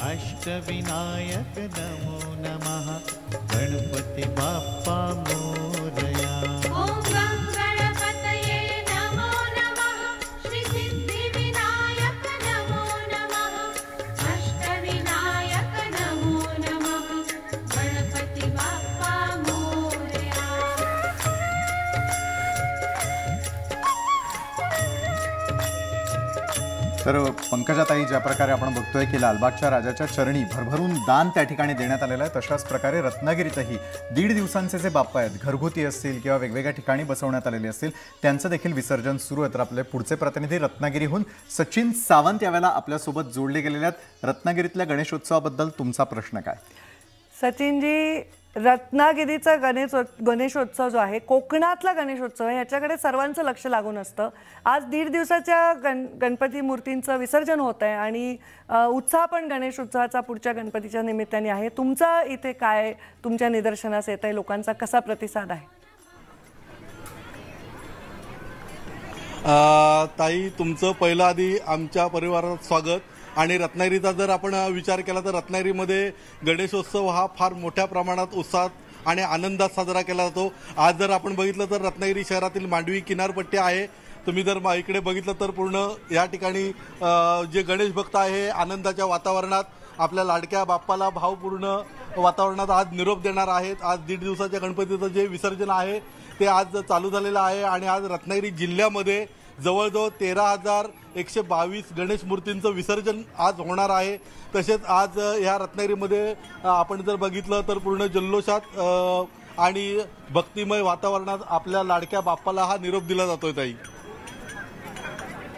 अष्टविनायक नमो नमः, गणपती बाप्पा मोरया. ओम गणपतये नमो नमः, श्री सिद्धिविनायक नमो नमः, अष्टविनायक नमो नमः, गणपती बाप्पा मोरया. तर पंकजाताई, ज्या प्रकारे आपण बघतोय की लालबागच्या राजाच्या चरणी भरभरून दान त्या ठिकाणी देण्यात आलेलं आहे, तशाच प्रकारे रत्नागिरीतही 1.5 दिवसांचे जे बाप्पा आहेत, घरगुती असतील किंवा वेगवेगळ्या ठिकाणी बसवण्यात आलेले असतील, त्यांचं देखील विसर्जन सुरू आहे. तर आपले पुढचे प्रतिनिधी रत्नागिरीहून सचिन सावंत यावेळेला आपल्यासोबत जोडले गेलेले आहेत. रत्नागिरीतल्या गणेशोत्सवाबद्दल तुमचा प्रश्न काय? सचिनजी, रत्नागिरीचा गणेशोत्सव जो आहे, कोकणातला गणेशोत्सव आहे, ह्याच्याकडे सर्वांचं लक्ष लागून असतं. आज 1.5 दिवसाच्या गणपती मूर्तींचं विसर्जन होत आहे आणि उत्साह पण गणेश उत्सवाचा पुढच्या गणपतीच्या निमित्ताने आहे. तुमचा इथे काय तुमच्या निदर्शनास येत आहे? लोकांचा कसा प्रतिसाद आहे? ताई, तुमचं पहिलं आधी आमच्या परिवारात स्वागत. आणि रत्नागिरीचा जर आपण विचार केला तर रत्नागिरीमध्ये गणेशोत्सव हा फार मोठ्या प्रमाणात उत्साहात आणि आनंदात साजरा केला जातो. आज जर आपण बघितलं तर रत्नागिरी शहरातील मांडवी किनारपट्टी आहे. तुम्ही जर इकडे बघितलं तर पूर्ण या ठिकाणी जे गणेश भक्त आहे आनंदाच्या वातावरणात आपल्या लाडक्या बाप्पाला भावपूर्ण वातावरणात आज निरोप देणार आहेत. आज 1.5 दिवसाच्या गणपतीचं जे विसर्जन आहे ते आज चालू झालेलं आहे आणि आज रत्नागिरी जिल्ह्यामध्ये जवळजवळ 13,122 गणेश मूर्तींचं विसर्जन आज होणार आहे. तसेच आज ह्या रत्नागिरीमध्ये आपण जर बघितलं तर पूर्ण जल्लोषात आणि भक्तिमय वातावरणात आपल्या लाडक्या बाप्पाला हा निरोप दिला जातोय. ताई,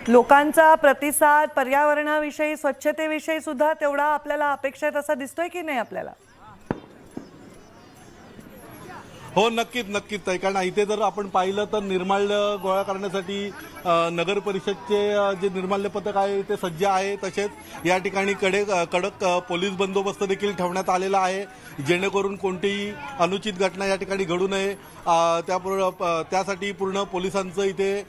लोकांचा प्रतिसाद पर्यावरणाविषयी, स्वच्छतेविषयी सुद्धा तेवढा आपल्याला अपेक्षित असा दिसतोय की नाही आपल्याला? हो, नक्कीच ताई. कारण इथे जर आपण पाहिलं तर निर्माल्य गोळा करण्यासाठी नगर परिषदचे जे निर्माल्य पथक आहे ते सज्ज आहे. तसेच या ठिकाणी कडक पोलीस बंदोबस्त देखील ठेवण्यात आलेला आहे, जेणेकरून कोणतीही अनुचित घटना या ठिकाणी घडू नये. त्यासाठी पूर्ण पोलिसांचं इथे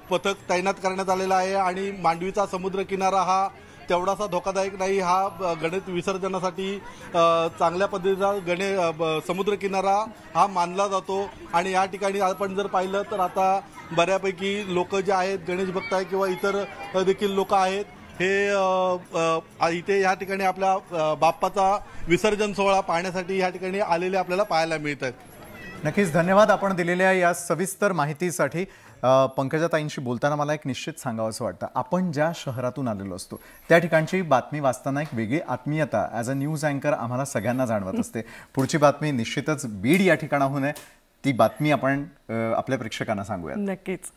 पथक तैनात करण्यात आलेलं आहे. आणि मांडवीचा समुद्र किनारा हा तेवढासा धोकादायक नाही. हा गणेश विसर्जनासाठी चांगल्या पद्धतीचा समुद्र किनारा हा मानला जातो. आणि या ठिकाणी आपण जर पाहिलं तर आता बऱ्यापैकी लोक जे आहेत, गणेश भक्त आहे किंवा इतर देखील लोक आहेत, हे इथे या ठिकाणी आपल्या बाप्पाचा विसर्जन सोहळा पाहण्यासाठी या ठिकाणी आलेले आपल्याला पाहायला मिळत आहेत. नक्कीच धन्यवाद आपण दिलेल्या या सविस्तर माहितीसाठी. पंकजाताईंशी बोलताना मला एक निश्चित सांगावं असं वाटतं, आपण ज्या शहरातून आलेलो असतो त्या ठिकाणची बातमी वाचताना एक वेगळी आत्मीयता ॲज अ न्यूज अँकर आम्हाला सगळ्यांना जाणवत असते. पुढची बातमी निश्चितच बीड या ठिकाणाहून आहे. ती बातमी आपण आपल्या प्रेक्षकांना सांगूया. नक्कीच.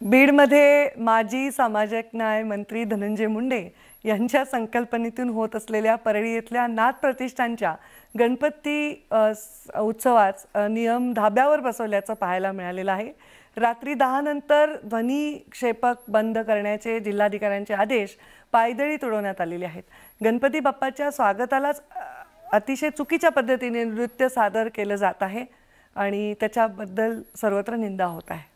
बीडमध्ये माजी सामाजिक न्याय मंत्री धनंजय मुंडे यांच्या संकल्पनेतून होत असलेल्या परळी येथल्या नाथ प्रतिष्ठानच्या गणपती उत्सवात नियम धाब्यावर बसवल्याचं पाहायला मिळालेलं आहे. रात्री 10 नंतर ध्वनिक्षेपक बंद करण्याचे जिल्हाधिकाऱ्यांचे आदेश पायदळी तुडवण्यात आलेले आहेत. गणपती बाप्पाच्या स्वागतालाच अतिशय चुकीच्या पद्धतीने नृत्य सादर केलं जात आहे आणि त्याच्याबद्दल सर्वत्र निंदा होत आहे.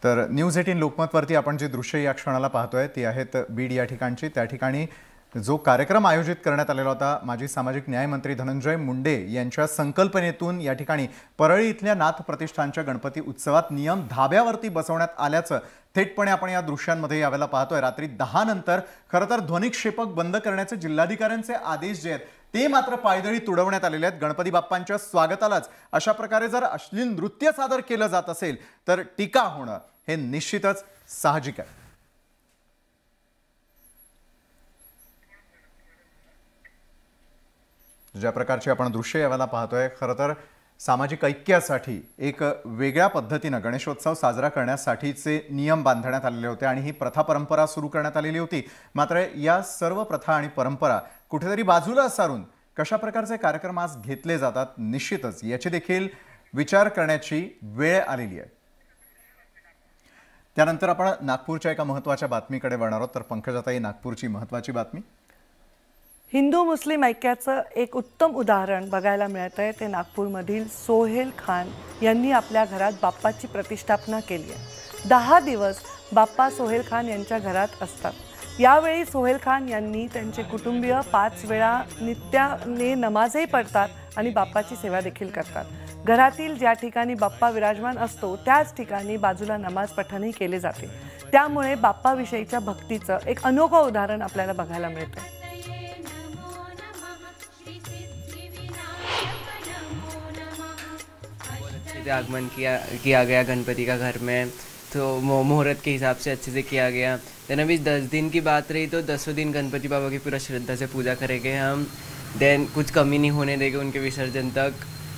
तर न्यूज 18 लोकमतवरती आपण जी दृश्य या क्षणाला पाहतोय ती आहेत बीड या ठिकाणची. त्या ठिकाणी जो कार्यक्रम आयोजित करण्यात आलेला होता, माजी सामाजिक न्याय मंत्री धनंजय मुंडे यांच्या संकल्पनेतून या ठिकाणी परळी इथल्या नाथ प्रतिष्ठानच्या गणपती उत्सवात नियम धाब्यावरती बसवण्यात आल्याचं थेटपणे आपण या दृश्यांमध्ये यावेळेला पाहतोय. रात्री 10 नंतर खरं तर ध्वनिक्षेपक बंद करण्याचे जिल्हाधिकाऱ्यांचे आदेश जे आहेत ते मात्र पायदळी तुडवण्यात आलेले आहेत. गणपती बाप्पांच्या स्वागतालाच अशा प्रकारे जर अश्लील नृत्य सादर केलं जात असेल तर टीका होणं हे निश्चितच साहजिक आहे. ज्या प्रकारची आपण दृश्य यावेळेला पाहतोय, खरं तर सामाजिक ऐक्यासाठी एक वेगळ्या पद्धतीनं गणेशोत्सव साजरा करण्यासाठीचे नियम बांधण्यात आलेले होते आणि ही प्रथा परंपरा सुरू करण्यात आलेली होती. मात्र या सर्व प्रथा आणि परंपरा कुठेतरी बाजूला सारून कशा प्रकारचे कार्यक्रम आज घेतले जातात, निश्चितच याची देखील विचार करण्याची वेळ आलेली आहे. त्यानंतर आपण नागपूरच्या एका महत्त्वाच्या बातमीकडे वळणार आहोत. तर पंकजाताई, नागपूरची महत्त्वाची बातमी. हिंदू मुस्लिम ऐक्याचं एक उत्तम उदाहरण बघायला मिळत आहे. ते नागपूरमधील सोहेल खान यांनी आपल्या घरात बाप्पाची प्रतिष्ठापना केली आहे. 10 दिवस बाप्पा सोहेल खान यांच्या घरात असतात. यावेळी सोहेल खान यांनी त्यांचे कुटुंबीय 5 वेळा नित्याने नमाजही पढतात आणि बाप्पाची सेवा देखील करतात. घरातील ज्या ठिकाणी बाप्पा विराजमान असतो त्याच ठिकाणी बाजूला नमाज पठणही केले जाते. त्यामुळे बाप्पाविषयीच्या भक्तीचं एक अनोखं उदाहरण आपल्याला बघायला मिळतं. आगमन किया गया गणपति का घर में, तो मुहूर्त के हिसाब से अच्छे से किया गया. देन अभी 10 दिन की बात रही तो 10वें दिन गणपति बाबा की पूरा श्रद्धा से पूजा करेंगे हम. देन कुछ कमी नहीं होने देंगे उनके विसर्जन तक.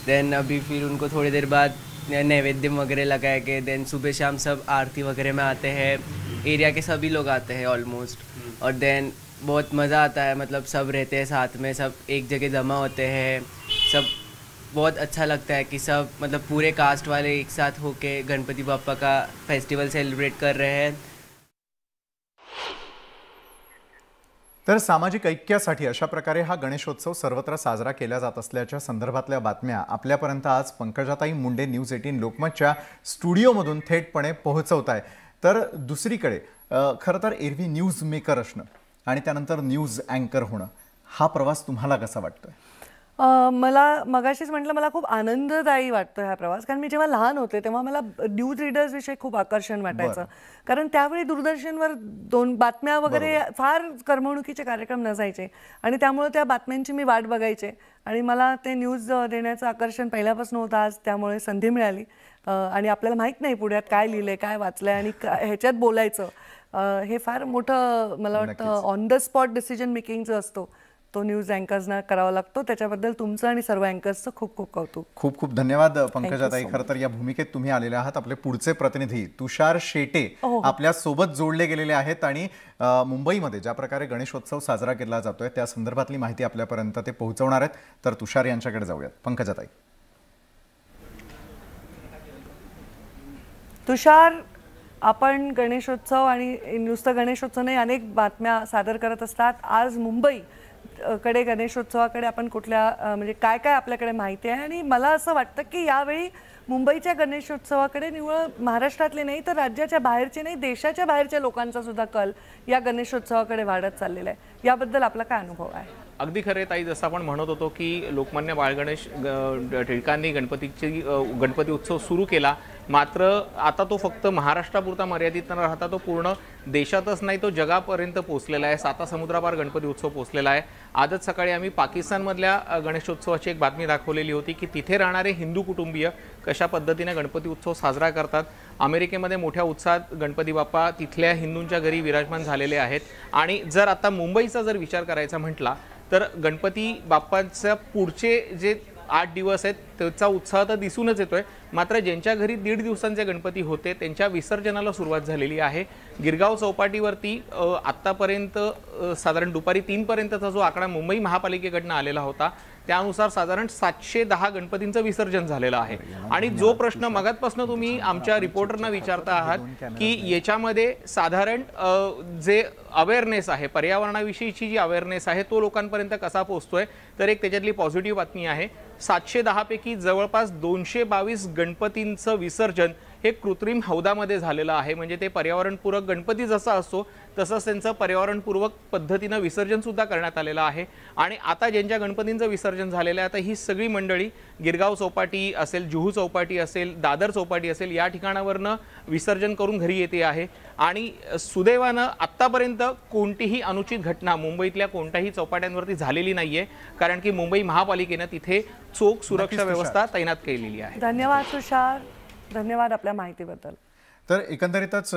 देन अभी फिर उनको थोड़ी देर बाद नैवेद्य वगैरह लगाएंगे. देन सुबह शाम सब आरती वगैरह में आते हैं. एरिया के सभी लोग आते हैं ऑलमोस्ट. और देन बहुत मज़ा आता है, मतलब सब रहते हैं साथ में, सब एक जगह जमा होते हैं. सब बहुत अच्छा लगता है कि सब मतलब पूरे कास्ट वाले एक साथ होके गणपति बाप्पा का फेस्टिवल सेलिब्रेट कर रहे हैं. तर सामाजिक ऐक्यासाठी अशा प्रकारे हा गणेशोत्सव सर्वत्र साजरा केला जात असल्याच्या संदर्भातल्या बातम्या आपल्यापर्यंत आज पंकजाताई मुंडे न्यूज 18 लोकमतच्या स्टुडिओमधून थेटपणे पोहोचवत आहे. तर दुसरीकडे खरं तर एरवी न्यूज मेकर असणं आणि त्यानंतर न्यूज अँकर होणं, हा प्रवास तुम्हाला कसा वाटतोय? मला मगाशीच म्हटलं, मला खूप आनंददायी वाटतो हा प्रवास. कारण मी जेव्हा लहान होते तेव्हा मला न्यूज रीडर्सविषयी खूप आकर्षण वाटायचं. कारण त्यावेळी दूरदर्शनवर 2 बातम्या वगैरे फार करमणुकीचे कार्यक्रम नसायचे आणि त्यामुळे त्या बातम्यांची मी वाट बघायचे आणि मला ते न्यूज देण्याचं आकर्षण पहिल्यापासून होतं. आज त्यामुळे संधी मिळाली आणि आपल्याला माहीत नाही पुढ्यात काय लिहिलंय, काय वाचलंय आणि ह्याच्यात बोलायचं, हे फार मोठं मला वाटतं on the spot decision making जो असतो तो न्यूज अँकर्सना करावा लागतो. त्याच्याबद्दल तुमचं आणि सर्व अँकर्सचं खूप खूप कौतुक. खूप खूप धन्यवाद पंकजाताई. खरं तर या भूमिकेत तुम्ही आलेले आहात. आपले पुढचे प्रतिनिधी तुषार शेटे आपल्या सोबत जोडले गेलेले आहेत आणि मुंबईमध्ये ज्या प्रकारे गणेशोत्सव साजरा केला जातोय त्या संदर्भातली माहिती आपल्यापर्यंत ते पोहोचवणार आहेत. तर तुषार यांच्याकडे जाऊयात. पंकजाताई. तुषार, आपण गणेशोत्सव आणि नुसतं गणेशोत्सव नाही अनेक बातम्या सादर करत असतात. आज मुंबई कडे गणेशोत्सवाकडे आपण कुठल्या म्हणजे काय काय आपल्याकडे माहिती आहे? आणि मला असं वाटतं की यावेळी मुंबईच्या गणेशोत्सवाकडे निव्वळ महाराष्ट्रातले नाही तर राज्याच्या बाहेरचे नाही, देशाच्या बाहेरच्या लोकांचा सुद्धा कल या गणेशोत्सवाकडे वाढत चाललेला आहे. याबद्दल आपला काय अनुभव आहे? अगदी खरे ताई, जसं आपण म्हणत होतो की लोकमान्य बाळ गणेश टिळकांनी गणपती उत्सव सुरू केला, मात्र आता तो फक्त महाराष्ट्रापुरता मर्यादित न राहता तो पूर्ण देशातच नाही तो जगापर्यंत पोहोचलेला आहे. 7 समुद्रापार गणपती उत्सव पोहोचलेला आहे. आजच सकाळी आम्ही पाकिस्तानमधल्या गणेशोत्सवाची एक बातमी दाखवलेली होती की तिथे राहणारे हिंदू कुटुंबीय कशा पद्धतीने गणपती उत्सव साजरा करतात. अमेरिकेमध्ये मोठ्या उत्साहात गणपती बाप्पा तिथल्या हिंदूंच्या घरी विराजमान झालेले आहेत. आणि जर आता मुंबईचा जर विचार करायचा म्हटला तर गणपती बाप्पाच्या पुढचे जे 8 दिवस आहेत त्याचा उत्साह तर दिसूनच येतोय. मात्र ज्यांच्या घरी 1.5 दिवसांचे गणपती होते त्यांच्या विसर्जनाला सुरुवात झालेली आहे. गिरगाव चौपाटीवरती आत्तापर्यंत साधारण दुपारी 3 पर्यंतचा जो आकडा मुंबई महापालिकेकडनं आलेला होता त्यानुसार साधारण 710 गणपतींचं विसर्जन झालेलं आहे. आणि जो प्रश्न मगातपासून तुम्ही आमच्या रिपोर्टरना विचारता आहात की याच्यामध्ये साधारण जे अवेअरनेस आहे, पर्यावरणाविषयीची जी अवेअरनेस आहे तो लोकांपर्यंत कसा पोहोचतोय, तर एक त्याच्यातली पॉझिटिव्ह बातमी आहे. 710 पैकी जवळपास 222 गणपतींचं विसर्जन हे कृत्रिम हौदामध्ये झालेलं आहे. म्हणजे ते पर्यावरणपूरक गणपती जसा असतो तसंच त्यांचं पर्यावरणपूर्वक पद्धतीनं विसर्जन सुद्धा करण्यात आलेलं आहे. आणि आता ज्यांच्या गणपतींचं विसर्जन झालेलं आहे आता ही सगळी मंडळी गिरगाव चौपाटी असेल, जुहू चौपाटी असेल, दादर चौपाटी असेल या ठिकाणावरनं विसर्जन करून घरी येते आहे. आणि सुदैवानं आत्तापर्यंत कोणतीही अनुचित घटना मुंबईतल्या कोणत्याही चौपाट्यांवरती झालेली नाहीये, कारण की मुंबई महापालिकेनं तिथे चोख सुरक्षा व्यवस्था तैनात केलेली आहे. धन्यवाद तुषार, धन्यवाद आपल्या माहितीबद्दल. तर एकंदरीतच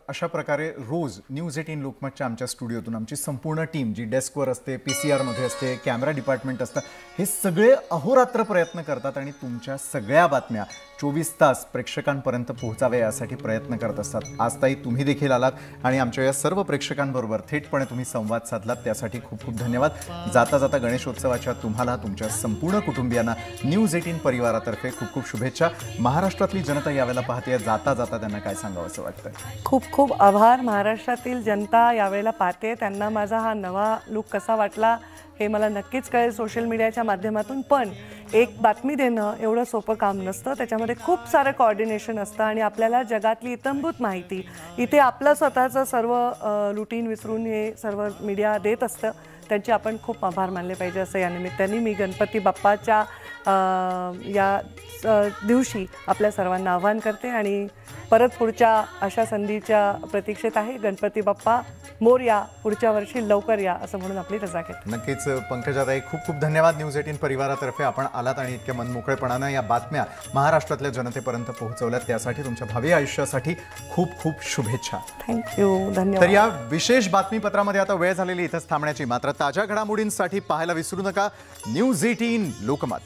अशा प्रकारे रोज न्यूज 18 लोकमतच्या आमच्या स्टुडिओतून आमची संपूर्ण टीम जी डेस्कवर असते, PCR मध्ये असते, कॅमेरा डिपार्टमेंट असतं, हे सगळे अहोरात्र प्रयत्न करतात आणि तुमच्या सगळ्या बातम्या 24 तास प्रेक्षकांपर्यंत पोहोचाव्या यासाठी प्रयत्न करत असतात. आज ताई तुम्ही देखील आलात आणि आमच्या या सर्व प्रेक्षकांबरोबर थेटपणे तुम्ही संवाद साधलात, त्यासाठी खूप खूप धन्यवाद. जाता जाता गणेशोत्सवाच्या तुम्हाला तुमच्या संपूर्ण कुटुंबियांना न्यूज 18 परिवारातर्फे खूप खूप शुभेच्छा. महाराष्ट्रातली जनता यावेळेला पाहते, जाता जाता त्यांना काय सांगावं असं वाटतं? खूप खूप आभार. महाराष्ट्रातील जनता यावेळेला पाहते, त्यांना माझा हा नवा लुक कसा वाटला हे मला नक्कीच कळेल सोशल मीडियाच्या माध्यमातून. पण एक बातमी देणं एवढं सोपं काम नसतं, त्याच्यामध्ये खूप सारं कोऑर्डिनेशन असतं आणि आपल्याला जगातली इत्थंभूत माहिती इथे आपलं स्वतःचं सर्व रुटीन विसरून हे सर्व मीडिया देत असतं. त्यांचे आपण खूप आभार मानले पाहिजे असं या निमित्ताने मी गणपती बाप्पाच्या या दिवशी आपल्या सर्वांना आवाहन करते आणि परत पुढच्या अशा संधीच्या प्रतीक्षेत आहे. गणपती बाप्पा मोरया, पुढच्या वर्षी लवकर या असं म्हणून आपली रजा घेते. नक्कीच पंकजाताई, खूप खूप धन्यवाद. न्यूज 18 परिवारातर्फे आपण आलात आणि इतक्या मनमोकळेपणानं या बातम्या महाराष्ट्रातल्या जनतेपर्यंत पोहोचवल्यात, त्यासाठी तुमच्या भावी आयुष्यासाठी खूप खूप शुभेच्छा. थँक्यू, धन्यवाद. तर या विशेष बातमीपत्रामध्ये आता वेळ झालेली इथंच थांबण्याची. मात्र ताज्या घडामोडींसाठी पाहायला विसरू नका न्यूज 18 लोकमत.